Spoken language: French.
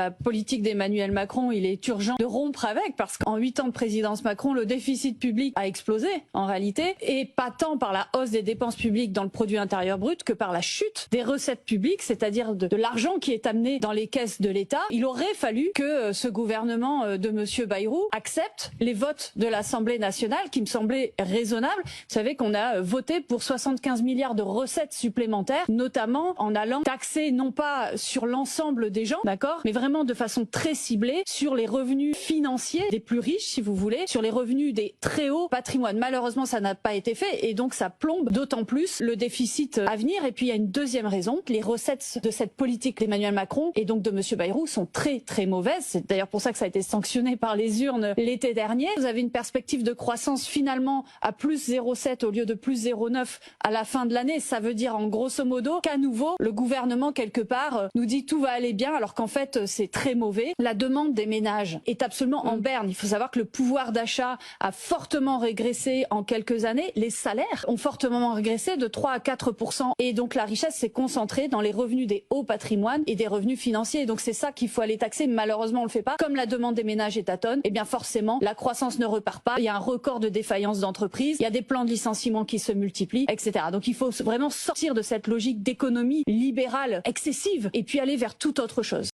La politique d'Emmanuel Macron, il est urgent de rompre avec, parce qu'en 8 ans de présidence Macron, le déficit public a explosé en réalité, et pas tant par la hausse des dépenses publiques dans le produit intérieur brut que par la chute des recettes publiques, c'est-à-dire de l'argent qui est amené dans les caisses de l'État. Il aurait fallu que ce gouvernement de M. Bayrou accepte les votes de l'Assemblée nationale qui me semblaient raisonnables. Vous savez qu'on a voté pour 75 milliards de recettes supplémentaires, notamment en allant taxer non pas sur l'ensemble des gens, d'accord, mais vraiment de façon très ciblée sur les revenus financiers des plus riches, si vous voulez, sur les revenus des très hauts patrimoines. Malheureusement, ça n'a pas été fait et donc ça plombe d'autant plus le déficit à venir. Et puis il y a une deuxième raison, les recettes de cette politique d'Emmanuel Macron et donc de M. Bayrou sont très très mauvaises. C'est d'ailleurs pour ça que ça a été sanctionné par les urnes l'été dernier. Vous avez une perspective de croissance finalement à plus 0,7 au lieu de plus 0,9 à la fin de l'année. Ça veut dire en grosso modo qu'à nouveau le gouvernement quelque part nous dit tout va aller bien alors qu'en fait c'est très mauvais. La demande des ménages est absolument en berne. Il faut savoir que le pouvoir d'achat a fortement régressé en quelques années. Les salaires ont fortement régressé de 3 à 4% et donc la richesse s'est concentrée dans les revenus des hauts patrimoines et des revenus financiers. Et donc c'est ça qu'il faut aller taxer. Malheureusement on le fait pas. Comme la demande des ménages est tâtonne, et bien forcément la croissance ne repart pas. Il y a un record de défaillance d'entreprises. Il y a des plans de licenciement qui se multiplient, etc. Donc il faut vraiment sortir de cette logique d'économie libérale excessive et puis aller vers toute autre chose.